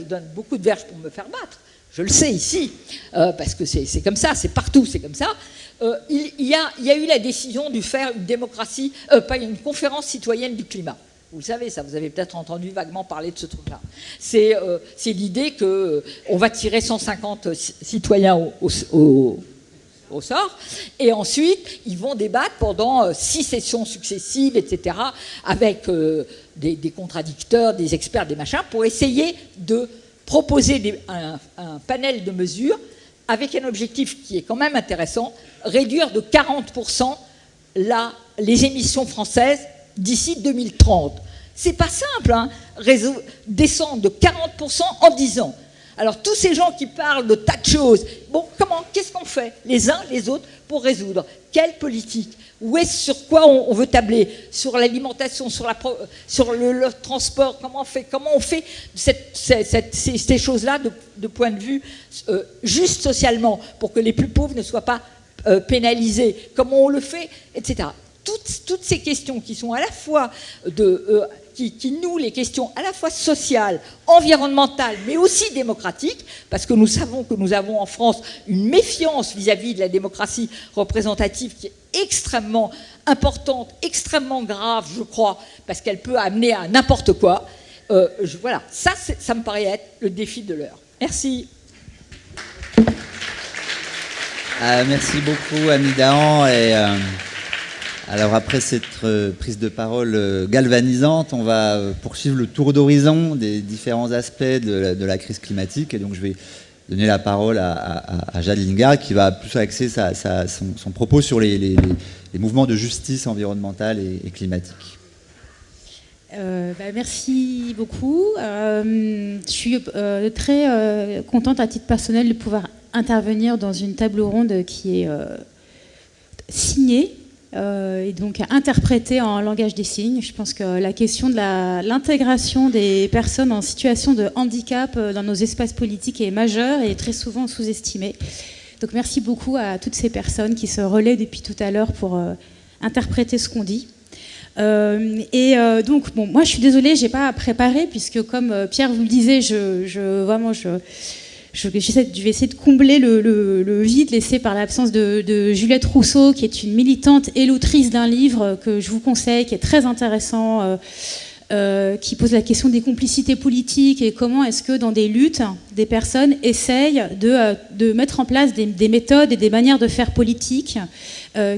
donne beaucoup de verges pour me faire battre, je le sais ici, parce que c'est comme ça, c'est partout, c'est comme ça. Il y a eu la décision de faire une conférence citoyenne du climat. Vous le savez, ça, vous avez peut-être entendu vaguement parler de ce truc-là. C'est l'idée qu'on va tirer 150 citoyens au sort, et ensuite ils vont débattre pendant 6 sessions successives, etc., avec des contradicteurs, des experts, des machins, pour essayer de proposer un panel de mesures avec un objectif qui est quand même intéressant, réduire de 40% les émissions françaises d'ici 2030. C'est pas simple, hein, descendre de 40% en 10 ans. Alors tous ces gens qui parlent de tas de choses, bon, qu'est-ce qu'on fait les uns les autres pour résoudre? Quelle politique? Sur quoi on veut tabler? Sur l'alimentation, sur le transport? Comment on fait ces choses-là de point de vue juste socialement pour que les plus pauvres ne soient pas pénalisés? Comment on le fait, etc. Toutes ces questions qui sont à la fois qui nouent les questions à la fois sociales, environnementales, mais aussi démocratiques, parce que nous savons que nous avons en France une méfiance vis-à-vis de la démocratie représentative qui est extrêmement importante, extrêmement grave, je crois, parce qu'elle peut amener à n'importe quoi. Voilà, ça me paraît être le défi de l'heure. Merci. Merci beaucoup, Annie Dahan. Alors après cette prise de parole galvanisante, on va poursuivre le tour d'horizon des différents aspects de la crise climatique. Et donc je vais donner la parole à Jade Lingard qui va plus axer son propos sur les mouvements de justice environnementale et climatique. Merci beaucoup. Je suis très contente à titre personnel de pouvoir intervenir dans une table ronde qui est signée et donc interprétée en langage des signes. Je pense que la question de l'intégration des personnes en situation de handicap dans nos espaces politiques est majeure et très souvent sous-estimée. Donc merci beaucoup à toutes ces personnes qui se relaient depuis tout à l'heure pour interpréter ce qu'on dit. Donc, bon, moi je suis désolée, j'ai pas préparé puisque comme Pierre vous le disait, je vais essayer de combler le vide laissé par l'absence de Juliette Rousseau, qui est une militante et l'autrice d'un livre que je vous conseille, qui est très intéressant, qui pose la question des complicités politiques et comment est-ce que dans des luttes, des personnes essayent de mettre en place des méthodes et des manières de faire politique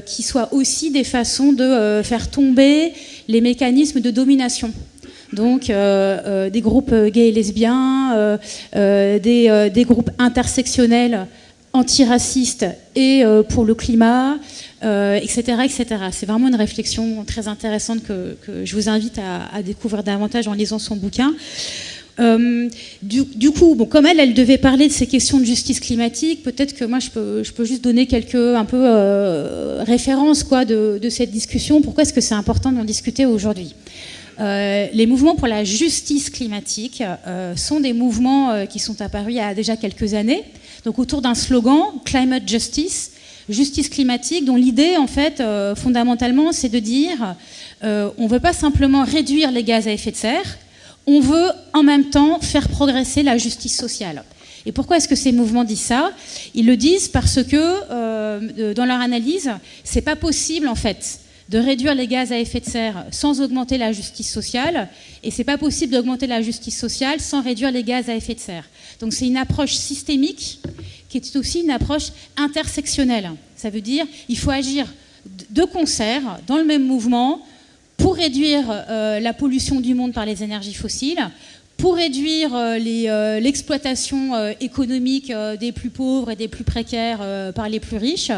qui soient aussi des façons de faire tomber les mécanismes de domination. Donc des groupes gays et lesbiens, des groupes intersectionnels antiracistes et pour le climat, etc., etc. C'est vraiment une réflexion très intéressante que je vous invite à découvrir davantage en lisant son bouquin. Du coup, bon, comme elle devait parler de ces questions de justice climatique, peut-être que moi je peux juste donner quelques références de cette discussion. Pourquoi est-ce que c'est important d'en discuter aujourd'hui ? Les mouvements pour la justice climatique sont des mouvements qui sont apparus il y a déjà quelques années, donc autour d'un slogan Climate Justice, justice climatique, dont l'idée en fait fondamentalement c'est de dire on ne veut pas simplement réduire les gaz à effet de serre, on veut en même temps faire progresser la justice sociale. Et pourquoi est-ce que ces mouvements disent ça ? Ils le disent parce que dans leur analyse, c'est pas possible en fait de réduire les gaz à effet de serre sans augmenter la justice sociale, et c'est pas possible d'augmenter la justice sociale sans réduire les gaz à effet de serre. Donc c'est une approche systémique qui est aussi une approche intersectionnelle. Ça veut dire qu'il faut agir de concert, dans le même mouvement, pour réduire la pollution du monde par les énergies fossiles, pour réduire l'exploitation économique des plus pauvres et des plus précaires par les plus riches,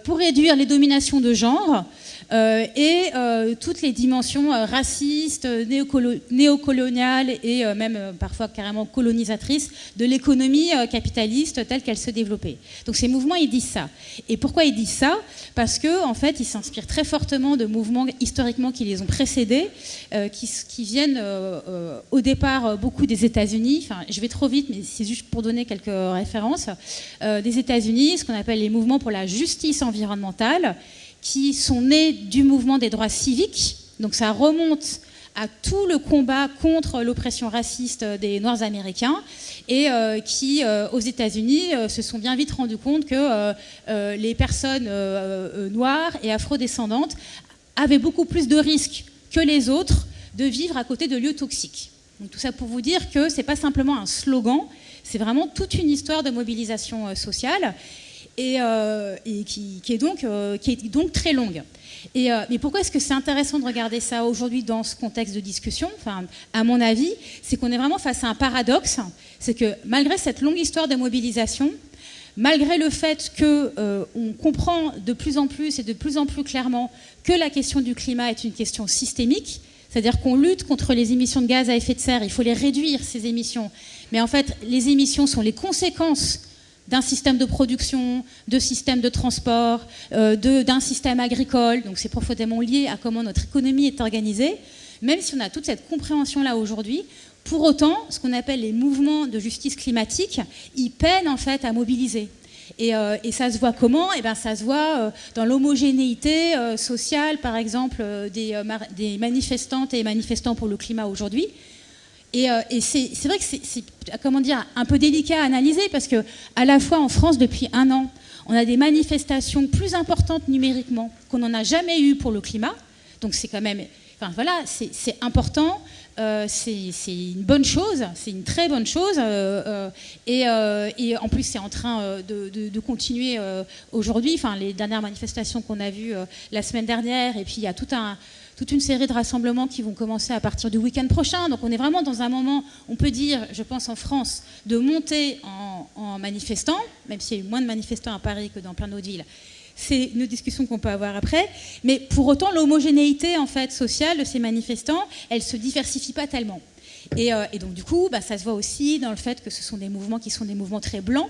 pour réduire les dominations de genre, et toutes les dimensions racistes, néocoloniales et même parfois carrément colonisatrices de l'économie capitaliste telle qu'elle se développait. Donc ces mouvements, ils disent ça. Et pourquoi ils disent ça ? Parce qu'en fait, ils s'inspirent très fortement de mouvements historiquement qui les ont précédés, qui viennent au départ beaucoup des États-Unis. Enfin, je vais trop vite, mais c'est juste pour donner quelques références. Des États-Unis, ce qu'on appelle les mouvements pour la justice environnementale, qui sont nés du mouvement des droits civiques. Donc ça remonte à tout le combat contre l'oppression raciste des Noirs américains et qui, aux États-Unis, se sont bien vite rendus compte que les personnes noires et afrodescendantes avaient beaucoup plus de risques que les autres de vivre à côté de lieux toxiques. Donc tout ça pour vous dire que c'est pas simplement un slogan, c'est vraiment toute une histoire de mobilisation sociale. Et qui est donc très longue. Mais pourquoi est-ce que c'est intéressant de regarder ça aujourd'hui dans ce contexte de discussion ? Enfin, à mon avis, c'est qu'on est vraiment face à un paradoxe. C'est que malgré cette longue histoire de mobilisation, malgré le fait qu'on comprend de plus en plus et de plus en plus clairement que la question du climat est une question systémique, c'est-à-dire qu'on lutte contre les émissions de gaz à effet de serre, il faut les réduire, ces émissions. Mais en fait, les émissions sont les conséquences d'un système de production, de système de transport, d'un système agricole. Donc c'est profondément lié à comment notre économie est organisée. Même si on a toute cette compréhension-là aujourd'hui, pour autant, ce qu'on appelle les mouvements de justice climatique, ils peinent en fait à mobiliser. Et ça se voit comment ? Ça se voit dans l'homogénéité sociale, par exemple, des manifestantes et manifestants pour le climat aujourd'hui. Et c'est vrai que c'est un peu délicat à analyser parce que à la fois en France depuis 1 an, on a des manifestations plus importantes numériquement qu'on n'en a jamais eu pour le climat. Donc c'est quand même, c'est important, c'est une bonne chose, c'est une très bonne chose. Et en plus c'est en train de continuer aujourd'hui. Enfin les dernières manifestations qu'on a vues la semaine dernière, et puis il y a toute une série de rassemblements qui vont commencer à partir du week-end prochain. Donc on est vraiment dans un moment, on peut dire, je pense en France, de monter en manifestants, même s'il y a eu moins de manifestants à Paris que dans plein d'autres villes. C'est une discussion qu'on peut avoir après. Mais pour autant, l'homogénéité en fait, sociale de ces manifestants, elle ne se diversifie pas tellement. Et donc du coup, ça se voit aussi dans le fait que ce sont des mouvements qui sont des mouvements très blancs.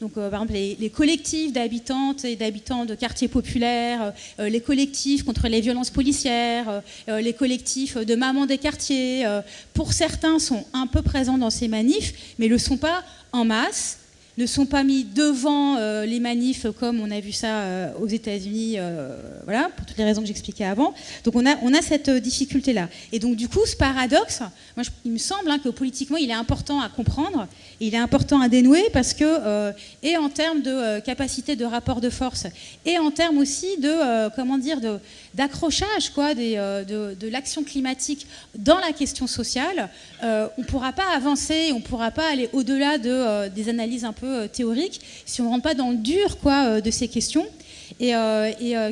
Donc, par exemple, les collectifs d'habitantes et d'habitants de quartiers populaires, les collectifs contre les violences policières, les collectifs de mamans des quartiers, pour certains sont un peu présents dans ces manifs, mais ne le sont pas en masse. ne sont pas mis devant les manifs comme on a vu ça aux États-Unis, voilà, pour toutes les raisons que j'expliquais avant. Donc on a cette difficulté-là. Et donc du coup, ce paradoxe, moi, il me semble que politiquement, il est important à comprendre, et il est important à dénouer parce que, et en termes de capacité de rapport de force, et en termes aussi de, d'accrochage de l'action climatique dans la question sociale, on ne pourra pas avancer, on ne pourra pas aller au-delà des analyses un peu théoriques si on ne rentre pas dans le dur de ces questions. Et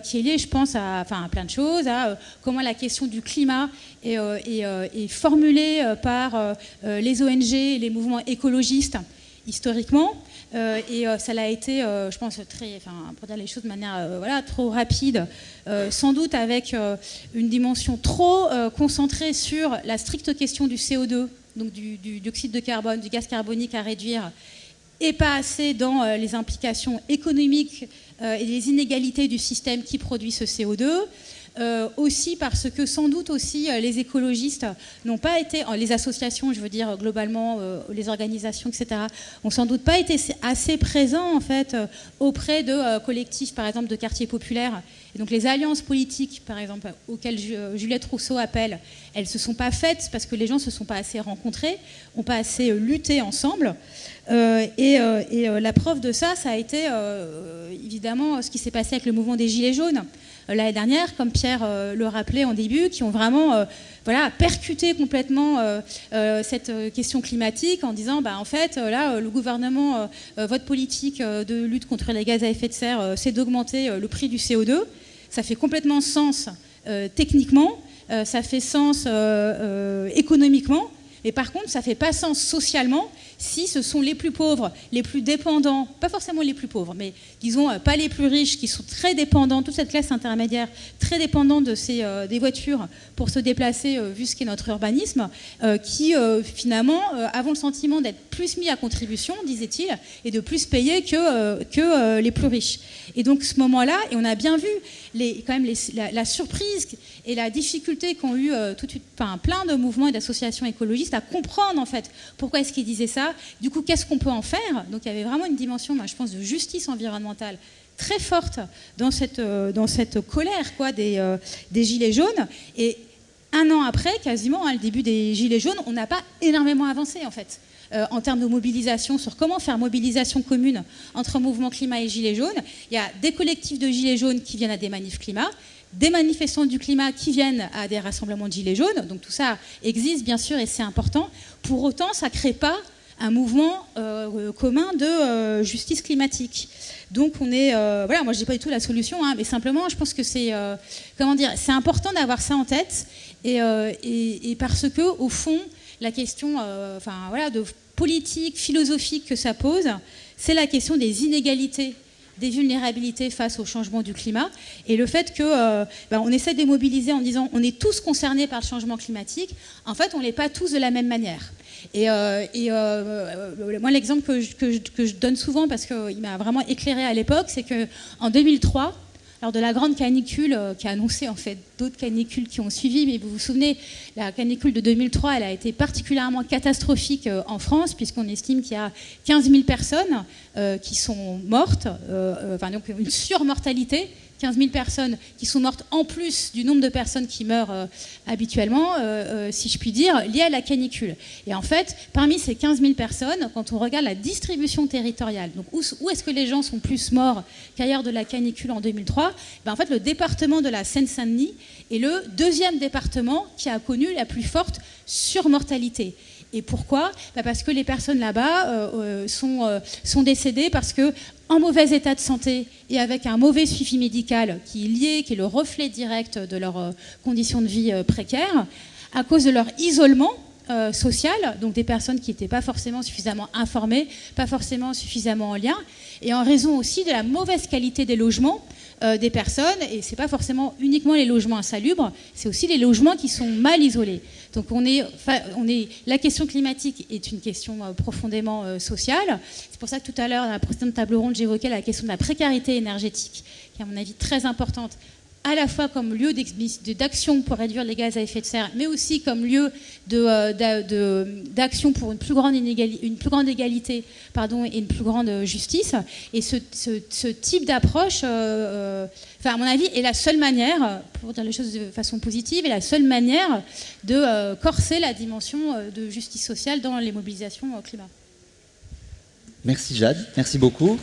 qui est lié, je pense, à plein de choses, à comment la question du climat est formulée par les ONG et les mouvements écologistes historiquement. Et ça l'a été, je pense, pour dire les choses de manière trop rapide, sans doute avec une dimension trop concentrée sur la stricte question du CO2, donc du dioxyde de carbone, du gaz carbonique à réduire, et pas assez dans les implications économiques et les inégalités du système qui produit ce CO2. Aussi parce que sans doute aussi les écologistes n'ont pas été, les associations, je veux dire globalement, les organisations, etc., n'ont sans doute pas été assez présents en fait auprès de collectifs, par exemple, de quartiers populaires. Et donc les alliances politiques, par exemple, auxquelles Juliette Rousseau appelle, elles ne se sont pas faites parce que les gens ne se sont pas assez rencontrés, n'ont pas assez lutté ensemble. Et la preuve de ça, ça a été évidemment ce qui s'est passé avec le mouvement des Gilets jaunes l'année dernière, comme Pierre le rappelait en début, qui ont vraiment percuté complètement cette question climatique en disant en fait, là, le gouvernement, votre politique de lutte contre les gaz à effet de serre, c'est d'augmenter le prix du CO2. Ça fait complètement sens techniquement, ça fait sens économiquement, mais par contre, ça ne fait pas sens socialement si ce sont les plus pauvres, les plus dépendants, pas forcément les plus pauvres, mais disons pas les plus riches, qui sont très dépendants, toute cette classe intermédiaire, très dépendante des voitures pour se déplacer, vu ce qu'est notre urbanisme, qui finalement avons le sentiment d'être plus mis à contribution, disait-il, et de plus payer que les plus riches. Et donc ce moment-là, et on a bien vu la surprise et la difficulté qu'ont eu plein de mouvements et d'associations écologistes à comprendre en fait pourquoi est-ce qu'ils disaient ça. Du coup, qu'est-ce qu'on peut en faire? Donc il y avait vraiment une dimension, je pense, de justice environnementale très forte dans cette colère des Gilets jaunes. Et un an après, quasiment, le début des Gilets jaunes, on n'a pas énormément avancé en fait. En termes de mobilisation, sur comment faire mobilisation commune entre mouvement climat et Gilets jaunes. Il y a des collectifs de Gilets jaunes qui viennent à des manifs climat, des manifestants du climat qui viennent à des rassemblements de Gilets jaunes. Donc tout ça existe bien sûr et c'est important. Pour autant, ça ne crée pas un mouvement commun de justice climatique. Donc on est... moi je dis pas du tout la solution, mais simplement je pense que c'est... c'est important d'avoir ça en tête et parce que au fond, la question de politique, philosophique que ça pose, c'est la question des inégalités, des vulnérabilités face au changement du climat et le fait que on essaie de les mobiliser en disant on est tous concernés par le changement climatique. En fait, on l'est pas tous de la même manière. Et moi, l'exemple que je donne souvent, parce qu'il m'a vraiment éclairé à l'époque, c'est qu'en 2003, lors de la grande canicule qui a annoncé en fait d'autres canicules qui ont suivi, mais vous vous souvenez, la canicule de 2003, elle a été particulièrement catastrophique en France, puisqu'on estime qu'il y a 15 000 personnes qui sont mortes, donc une surmortalité. 15 000 personnes qui sont mortes en plus du nombre de personnes qui meurent habituellement, si je puis dire, liées à la canicule. Et en fait, parmi ces 15 000 personnes, quand on regarde la distribution territoriale, donc où est-ce que les gens sont plus morts qu'ailleurs de la canicule en 2003, en fait, le département de la Seine-Saint-Denis est le deuxième département qui a connu la plus forte surmortalité. Et pourquoi ? Parce que les personnes là-bas sont décédées parce que en mauvais état de santé et avec un mauvais suivi médical qui est lié, qui est le reflet direct de leurs conditions de vie précaires, à cause de leur isolement social, donc des personnes qui n'étaient pas forcément suffisamment informées, pas forcément suffisamment en lien, et en raison aussi de la mauvaise qualité des logements des personnes, et c'est pas forcément uniquement les logements insalubres, c'est aussi les logements qui sont mal isolés. Donc la question climatique est une question profondément sociale. C'est pour ça que tout à l'heure, dans la précédente table ronde, j'évoquais la question de la précarité énergétique, qui est à mon avis très importante, à la fois comme lieu d'action pour réduire les gaz à effet de serre, mais aussi comme lieu d'action pour une plus grande égalité et une plus grande justice. Et ce type d'approche, à mon avis, est la seule manière, pour dire les choses de façon positive, est la seule manière de corser la dimension de justice sociale dans les mobilisations climat. Merci Jade, merci beaucoup.